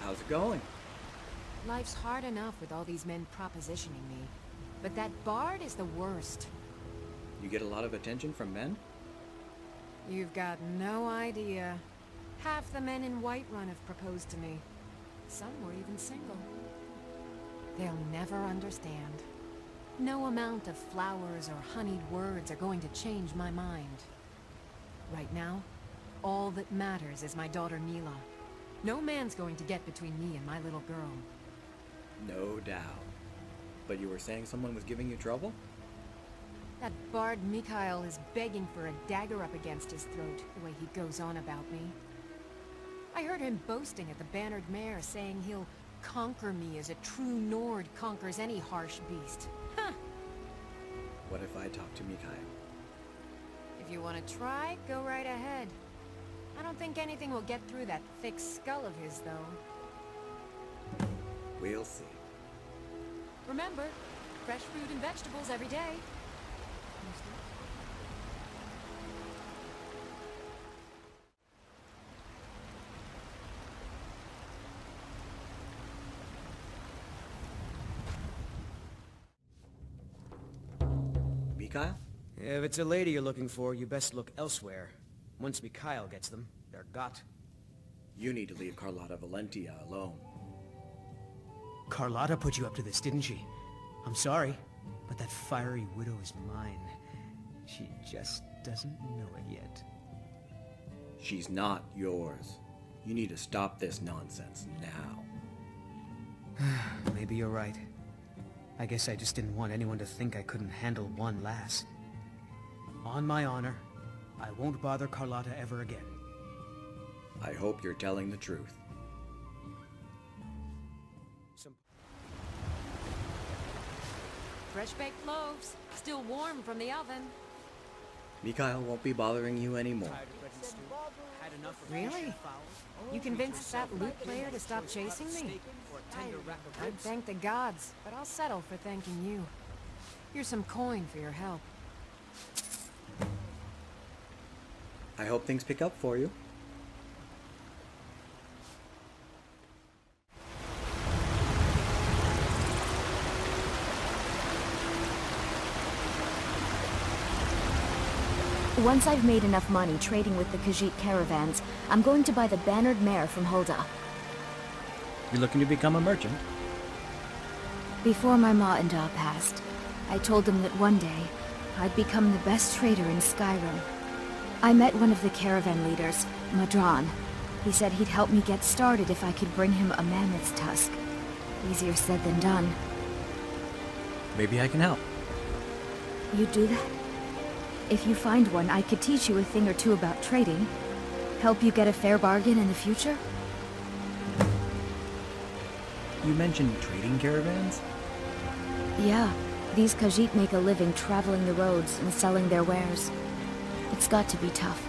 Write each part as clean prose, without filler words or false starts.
How's it going? Life's hard enough with all these men propositioning me. But that bard is the worst. You get a lot of attention from men? You've got no idea. Half the men in Whiterun have proposed to me. Some were even single. They'll never understand. No amount of flowers or honeyed words are going to change my mind. Right now, all that matters is my daughter Mila. No man's going to get between me and my little girl. No doubt. But you were saying someone was giving you trouble? That bard Mikhail is begging for a dagger up against his throat, the way he goes on about me. I heard him boasting at the Bannered Mare, saying he'll conquer me as a true Nord conquers any harsh beast. Huh! What if I talk to Mikhail? If you want to try, go right ahead. I don't think anything will get through that thick skull of his, though. We'll see. Remember, fresh fruit and vegetables every day. Mikhail? If it's a lady you're looking for, you best look elsewhere. Once Mikhail gets them, they're got. You need to leave Carlotta Valentia alone. Carlotta put you up to this, didn't she? I'm sorry, but that fiery widow is mine. She just doesn't know it yet. She's not yours. You need to stop this nonsense now. Maybe you're right. I guess I just didn't want anyone to think I couldn't handle one lass. On my honor, I won't bother Carlotta ever again. I hope you're telling the truth. Fresh baked loaves, still warm from the oven. Mikhail won't be bothering you anymore. Really? You convinced that lute player to stop chasing me? I'd thank the gods, but I'll settle for thanking you. Here's some coin for your help. I hope things pick up for you. Once I've made enough money trading with the Khajiit caravans, I'm going to buy the Bannered Mare from Hulda. You're looking to become a merchant? Before my ma and Da passed, I told them that one day, I'd become the best trader in Skyrim. I met one of the caravan leaders, Madron. He said he'd help me get started if I could bring him a mammoth's tusk. Easier said than done. Maybe I can help. You'd do that? If you find one, I could teach you a thing or two about trading. Help you get a fair bargain in the future? You mentioned trading caravans? Yeah, these Khajiit make a living traveling the roads and selling their wares. It's got to be tough.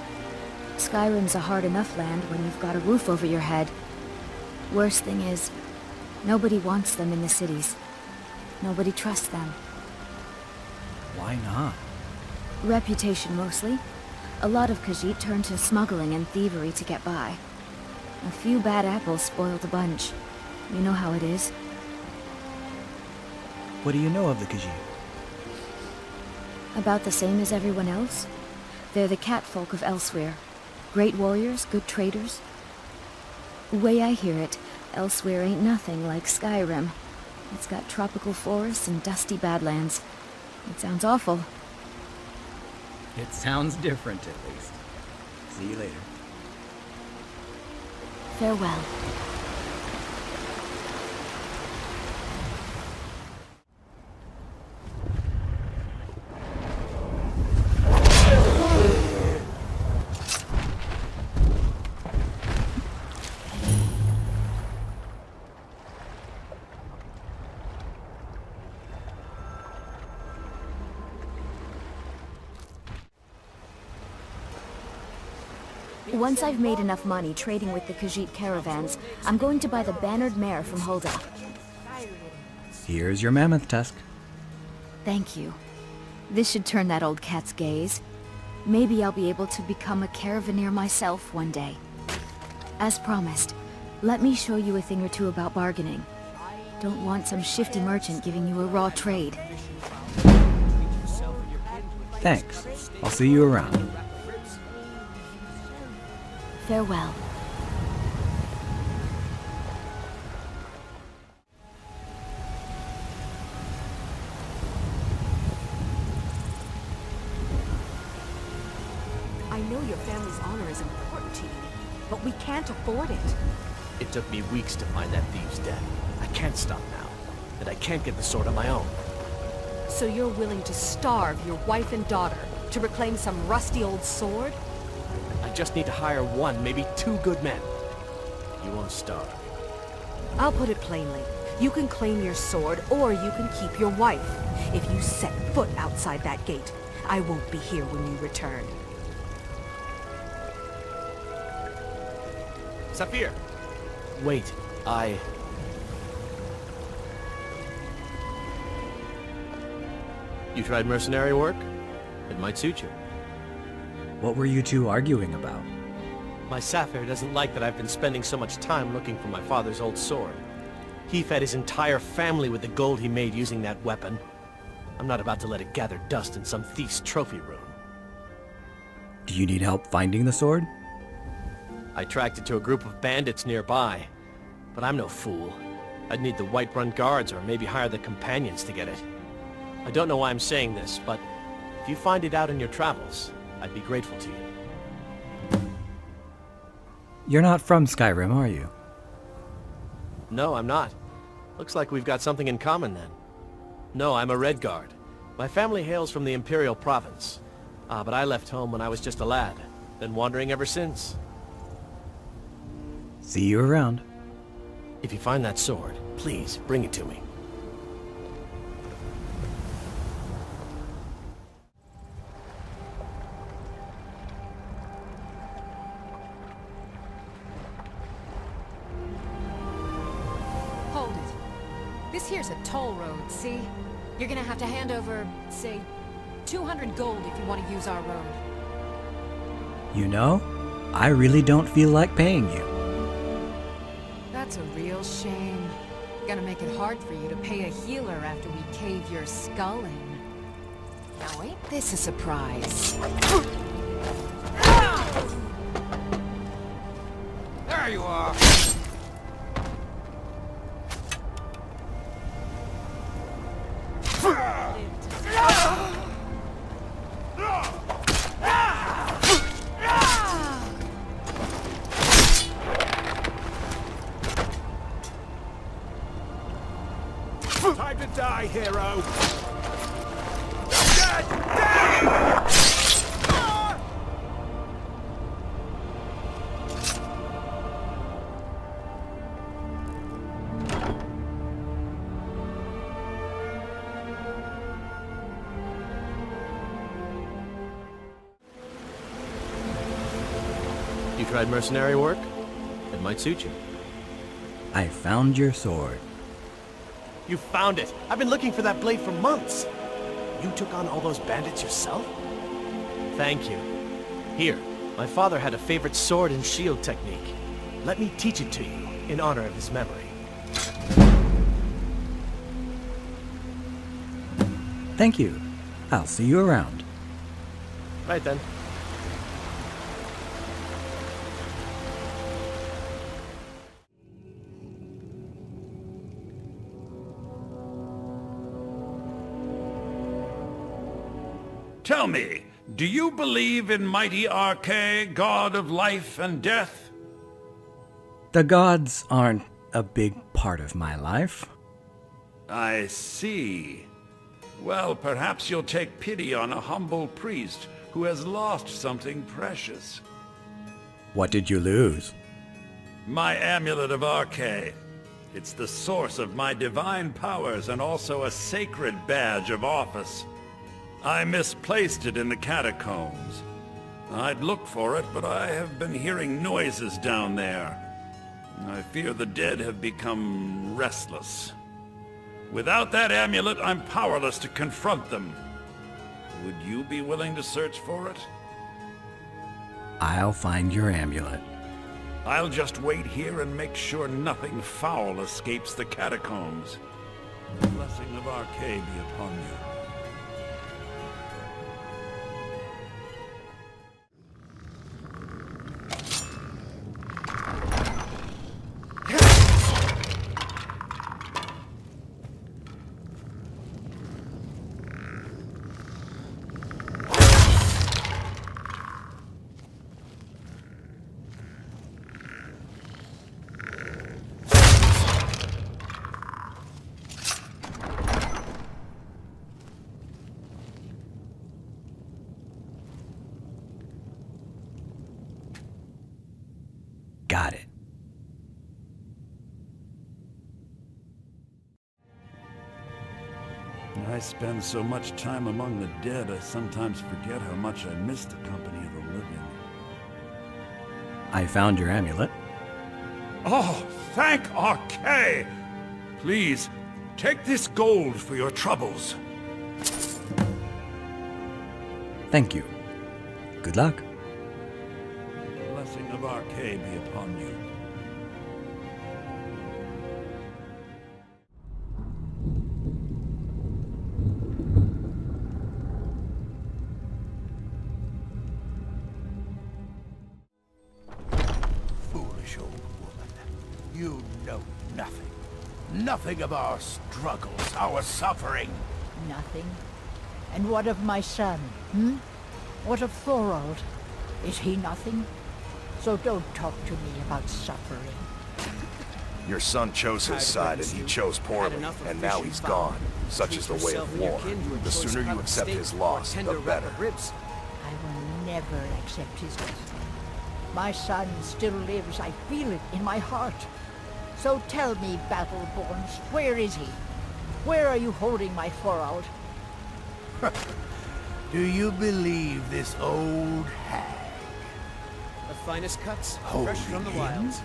Skyrim's a hard enough land when you've got a roof over your head. Worst thing is, nobody wants them in the cities. Nobody trusts them. Why not? Reputation, mostly. A lot of Khajiit turn to smuggling and thievery to get by. A few bad apples spoiled a bunch. You know how it is. What do you know of the Khajiit? About the same as everyone else. They're the catfolk of Elsewhere. Great warriors, good traders. Way I hear it, Elsewhere ain't nothing like Skyrim. It's got tropical forests and dusty badlands. It sounds awful. It sounds different, at least. See you later. Farewell. Once I've made enough money trading with the Khajiit caravans, I'm going to buy the Bannered Mare from Hulda. Here's your mammoth tusk. Thank you. This should turn that old cat's gaze. Maybe I'll be able to become a caravaneer myself one day. As promised, Let me show you a thing or two about bargaining. Don't want some shifty merchant giving you a raw trade. Thanks. I'll see you around. Farewell. I know your family's honor is important to you, but we can't afford it. It took me weeks to find that thieves' den. I can't stop now, and I can't get the sword on my own. So you're willing to starve your wife and daughter to reclaim some rusty old sword? I just need to hire one, maybe two good men. You won't starve. I'll put it plainly. You can claim your sword, or you can keep your wife. If you set foot outside that gate, I won't be here when you return. Saphir! Wait, You tried mercenary work? It might suit you. What were you two arguing about? My Saphir doesn't like that I've been spending so much time looking for my father's old sword. He fed his entire family with the gold he made using that weapon. I'm not about to let it gather dust in some thief's trophy room. Do you need help finding the sword? I tracked it to a group of bandits nearby, but I'm no fool. I'd need the Whiterun guards or maybe hire the companions to get it. I don't know why I'm saying this, but if you find it out in your travels, I'd be grateful to you. You're not from Skyrim, are you? No, I'm not. Looks like we've got something in common then. No, I'm a Red Guard. My family hails from the Imperial Province. But I left home when I was just a lad. Been wandering ever since. See you around. If you find that sword, please bring it to me. Hold it. This here's a toll road, see? You're gonna have to hand over, say, 200 gold if you want to use our road. You know, I really don't feel like paying you. That's a real shame. Gonna make it hard for you to pay a healer after we cave your skull in. Now ain't this a surprise? There you are! Time to die, hero! You tried mercenary work? It might suit you. I found your sword. You found it! I've been looking for that blade for months! You took on all those bandits yourself? Thank you. Here, my father had a favorite sword and shield technique. Let me teach it to you, in honor of his memory. Thank you. I'll see you around. Right then. Tell me, do you believe in mighty Arche, god of life and death? The gods aren't a big part of my life. I see. Well, perhaps you'll take pity on a humble priest who has lost something precious. What did you lose? My amulet of Arche. It's the source of my divine powers and also a sacred badge of office. I misplaced it in the catacombs. I'd look for it, but I have been hearing noises down there. I fear the dead have become restless. Without that amulet, I'm powerless to confront them. Would you be willing to search for it? I'll find your amulet. I'll just wait here and make sure nothing foul escapes the catacombs. The blessing of Arcay be upon you. Got it. I spend so much time among the dead, I sometimes forget how much I miss the company of the living. I found your amulet. Oh, thank Arcay! Please, take this gold for your troubles. Thank you. Good luck. The blessing of Arcay be upon you. Foolish old woman. You know nothing. Nothing of our struggles, our suffering. Nothing. And what of my son, hmm? What of Thorald? Is he nothing? So don't talk to me about suffering. Your son chose his side and he chose poorly, and now he's gone. Such is the way of war. The sooner you accept his loss, the better. I will never accept his death. My son still lives, I feel it in my heart. So tell me, Battleborns, where is he? Where are you holding my Thorald? Do you believe this old hag? The finest cuts, Holding fresh from the him? wilds.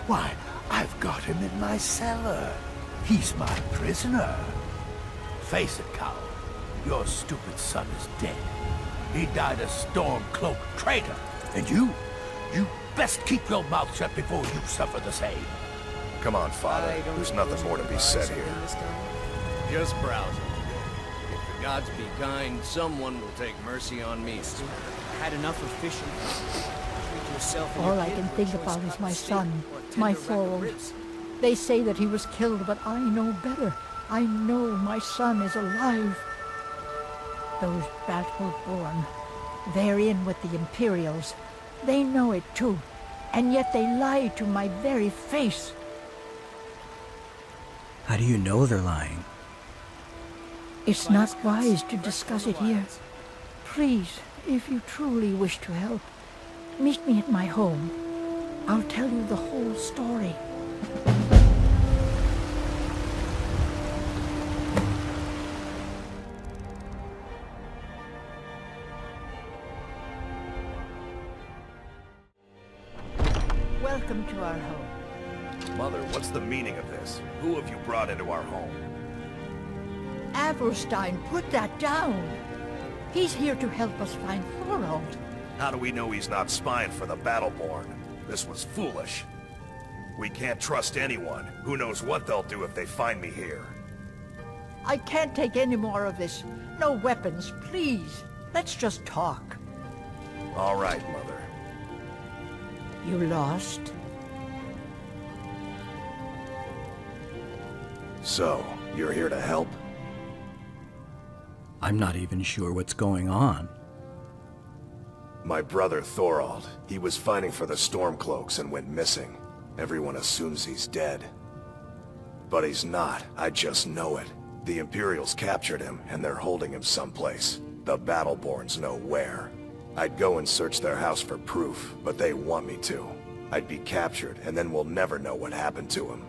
Why, I've got him in my cellar. He's my prisoner. Face it, coward. Your stupid son is dead. He died a storm-cloaked traitor. And you best keep your mouth shut before you suffer the same. Come on, Father. There's nothing more to be said here. Just browsing. If the gods be kind, someone will take mercy on me. Had enough of fishing. Treat yourself and All your I kin can to a think choice about is cut my steak son, or a my tender rack of Thorald. ribs. They say that he was killed, but I know better. I know my son is alive. Those Battleborn, they're in with the Imperials. They know it too, and yet they lie to my very face. How do you know they're lying? It's not wise to discuss it here. Please, if you truly wish to help, meet me at my home. I'll tell you the whole story. Welcome to our home. Mother, what's the meaning of this? Who have you brought into our home? Avelstein, put that down. He's here to help us find Thorald. How do we know he's not spying for the Battleborn? This was foolish. We can't trust anyone. Who knows what they'll do if they find me here? I can't take any more of this. No weapons, please. Let's just talk. All right, Mother. You lost? So, you're here to help? I'm not even sure what's going on. My brother Thorald, he was fighting for the Stormcloaks and went missing. Everyone assumes he's dead. But he's not, I just know it. The Imperials captured him, and they're holding him someplace. The Battleborns know where. I'd go and search their house for proof, but they want me to. I'd be captured, and then we'll never know what happened to him.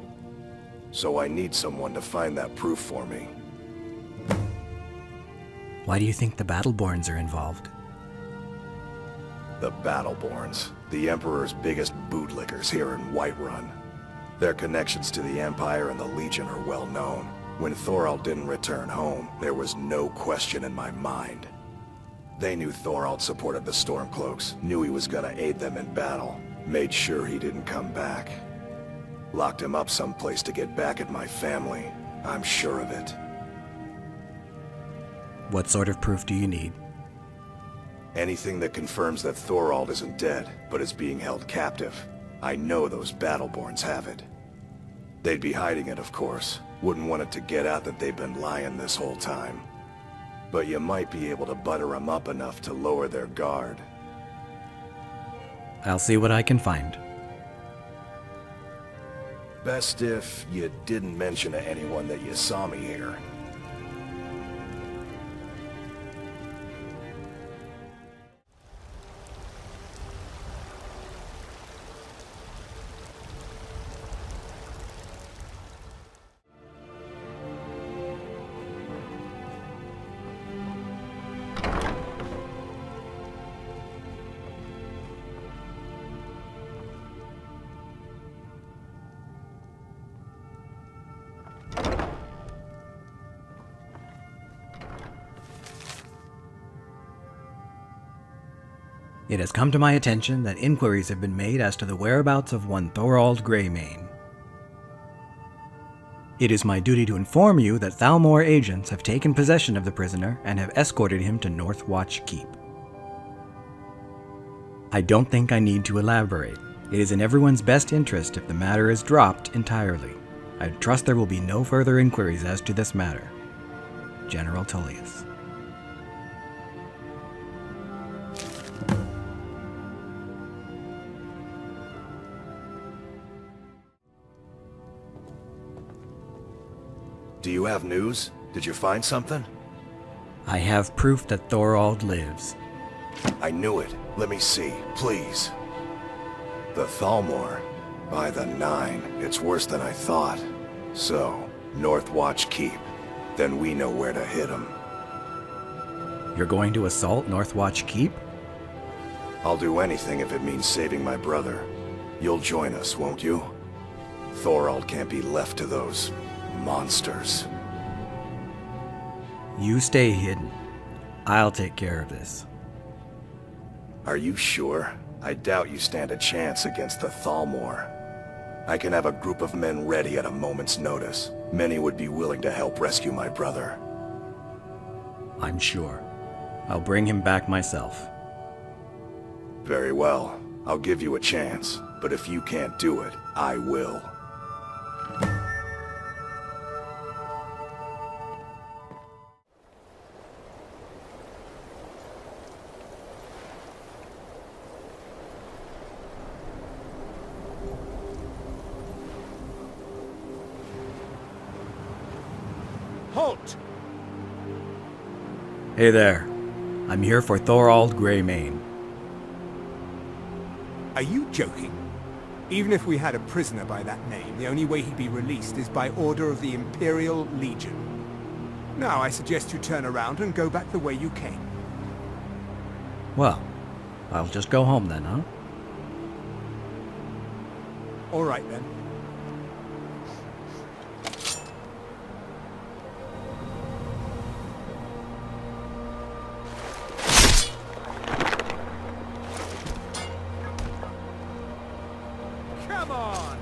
So I need someone to find that proof for me. Why do you think the Battleborns are involved? The Battleborns, the Emperor's biggest bootlickers here in Whiterun. Their connections to the Empire and the Legion are well known. When Thorald didn't return home, there was no question in my mind. They knew Thorald supported the Stormcloaks, knew he was gonna aid them in battle. Made sure he didn't come back. Locked him up someplace to get back at my family. I'm sure of it. What sort of proof do you need? Anything that confirms that Thorald isn't dead, but is being held captive. I know those Battleborns have it. They'd be hiding it, of course. Wouldn't want it to get out that they've been lying this whole time. But you might be able to butter them up enough to lower their guard. I'll see what I can find. Best if you didn't mention to anyone that you saw me here. It has come to my attention that inquiries have been made as to the whereabouts of one Thorald Greymane. It is my duty to inform you that Thalmor agents have taken possession of the prisoner and have escorted him to Northwatch Keep. I don't think I need to elaborate. It is in everyone's best interest if the matter is dropped entirely. I trust there will be no further inquiries as to this matter. General Tullius. Do you have news? Did you find something? I have proof that Thorald lives. I knew it. Let me see, please. The Thalmor. By the 9, it's worse than I thought. So, Northwatch Keep. Then we know where to hit them. You're going to assault Northwatch Keep? I'll do anything if it means saving my brother. You'll join us, won't you? Thorald can't be left to those monsters. You stay hidden. I'll take care of this. Are you sure? I doubt you stand a chance against the Thalmor. I can have a group of men ready at a moment's notice. Many would be willing to help rescue my brother. I'm sure. I'll bring him back myself. Very well. I'll give you a chance. But if you can't do it, I will. Halt! Hey there. I'm here for Thorald Greymane. Are you joking? Even if we had a prisoner by that name, the only way he'd be released is by order of the Imperial Legion. Now I suggest you turn around and go back the way you came. Well, I'll just go home then, huh? All right then. Come on!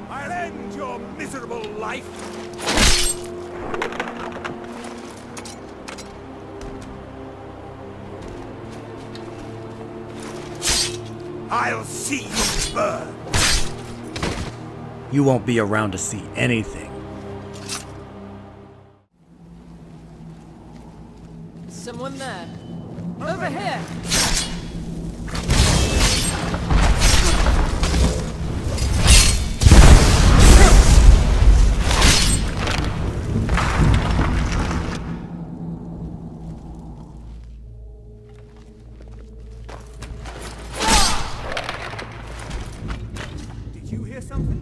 I'll end your miserable life! I'll see you burn! You won't be around to see anything. Someone there. Over here! Did you hear something?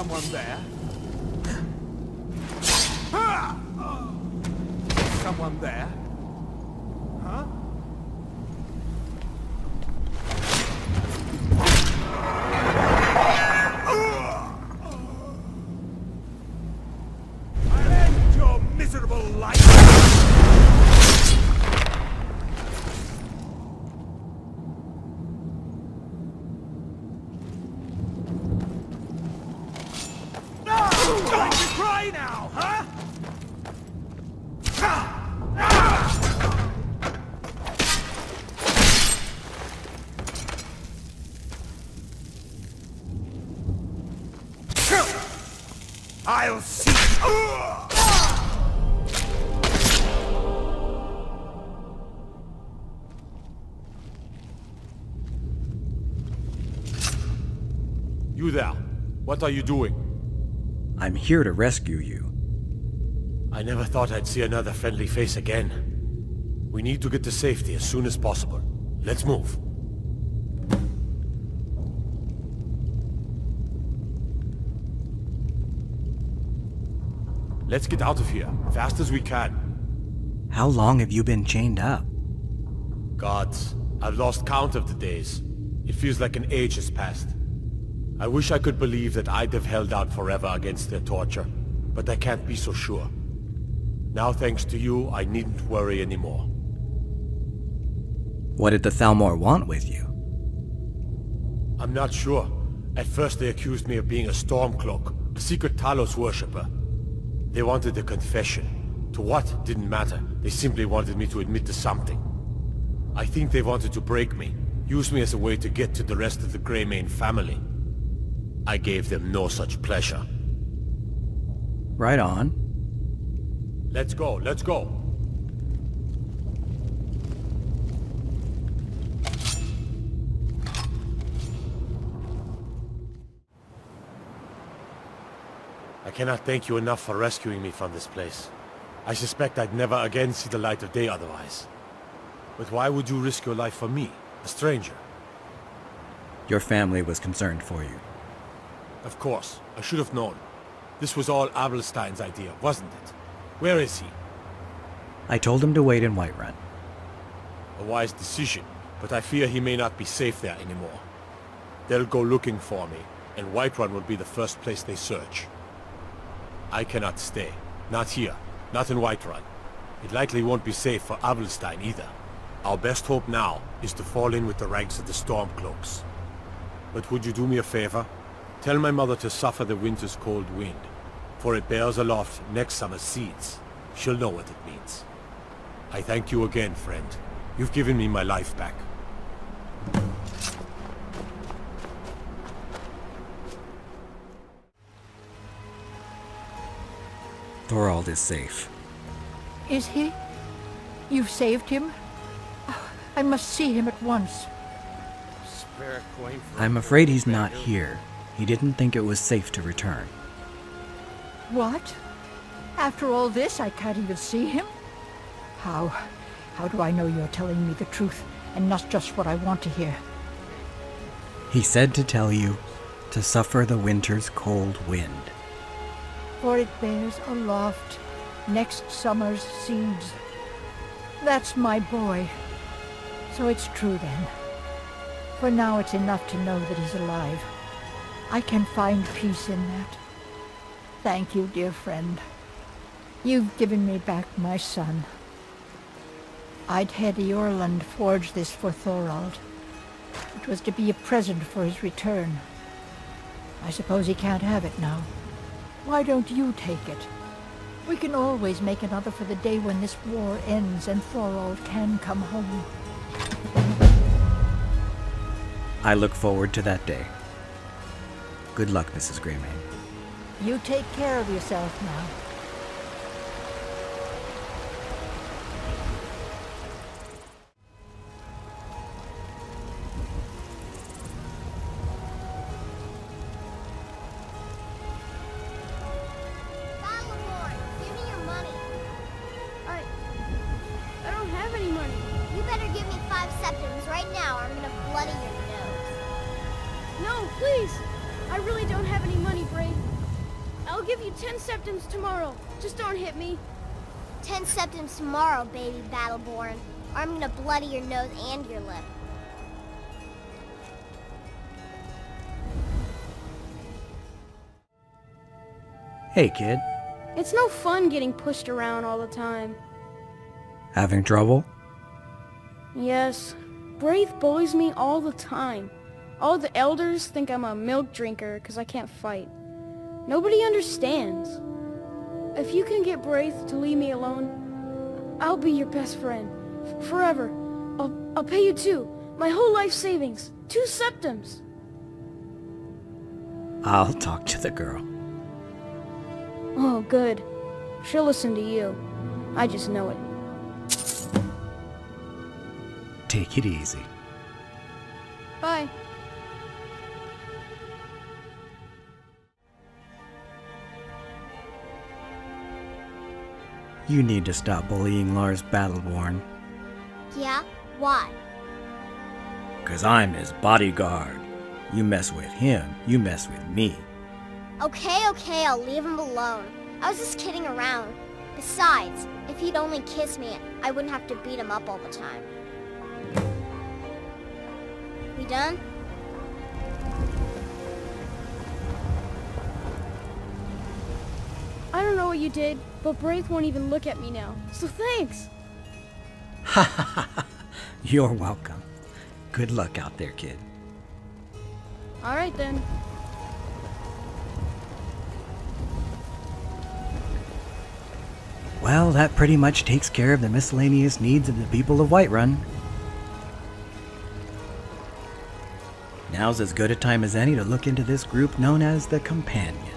someone there? Someone there? Huh? I'll end your miserable life! Going to cry now, huh? I'll see. You there. What are you doing? I'm here to rescue you. I never thought I'd see another friendly face again. We need to get to safety as soon as possible. Let's move. Let's get out of here, fast as we can. How long have you been chained up? Gods, I've lost count of the days. It feels like an age has passed. I wish I could believe that I'd have held out forever against their torture, but I can't be so sure. Now thanks to you, I needn't worry anymore. What did the Thalmor want with you? I'm not sure. At first they accused me of being a Stormcloak, a secret Talos worshipper. They wanted a confession. To what? Didn't matter. They simply wanted me to admit to something. I think they wanted to break me, use me as a way to get to the rest of the Greymane family. I gave them no such pleasure. Right on. Let's go, let's go! I cannot thank you enough for rescuing me from this place. I suspect I'd never again see the light of day otherwise. But why would you risk your life for me, a stranger? Your family was concerned for you. Of course, I should have known. This was all Avelstein's idea, wasn't it? Where is he? I told him to wait in Whiterun. A wise decision, but I fear he may not be safe there anymore. They'll go looking for me, and Whiterun will be the first place they search. I cannot stay. Not here. Not in Whiterun. It likely won't be safe for Avelstein either. Our best hope now is to fall in with the ranks of the Stormcloaks. But would you do me a favor? Tell my mother to suffer the winter's cold wind, for it bears aloft next summer's seeds. She'll know what it means. I thank you again, friend. You've given me my life back. Thorald is safe. Is he? You've saved him? Oh, I must see him at once. Spare a coin for I'm afraid he's not here. He didn't think it was safe to return. What? After all this, I can't even see him? How do I know you're telling me the truth and not just what I want to hear? He said to tell you to suffer the winter's cold wind. For it bears aloft next summer's seeds. That's my boy. So it's true then. For now it's enough to know that he's alive. I can find peace in that. Thank you, dear friend. You've given me back my son. I'd had Eorlund forge this for Thorald. It was to be a present for his return. I suppose he can't have it now. Why don't you take it? We can always make another for the day when this war ends and Thorald can come home. I look forward to that day. Good luck, Mrs. Greymane. You take care of yourself now. I don't have any money. You better give me 5 septims right now or I'm gonna bloody your nose. No, please! I really don't have any money, Brave. I'll give you 10 septims tomorrow. Just don't hit me. 10 septims tomorrow, baby Battleborn. Or I'm gonna bloody your nose and your lip. Hey, kid. It's no fun getting pushed around all the time. Having trouble? Yes. Braith bullies me all the time. All the elders think I'm a milk drinker because I can't fight. Nobody understands. If you can get Braith to leave me alone, I'll be your best friend. Forever. I'll pay you 2. My whole life savings. 2 septims. I'll talk to the girl. Oh, good. She'll listen to you. I just know it. Take it easy. Bye. You need to stop bullying Lars Battleborn. Yeah? Why? 'Cause I'm his bodyguard. You mess with him, you mess with me. Okay, I'll leave him alone. I was just kidding around. Besides, if he'd only kiss me, I wouldn't have to beat him up all the time. We done? I don't know what you did, but Braith won't even look at me now. So thanks! Ha ha ha! You're welcome. Good luck out there, kid. Alright then. Well, that pretty much takes care of the miscellaneous needs of the people of Whiterun. Now's as good a time as any to look into this group known as the Companions.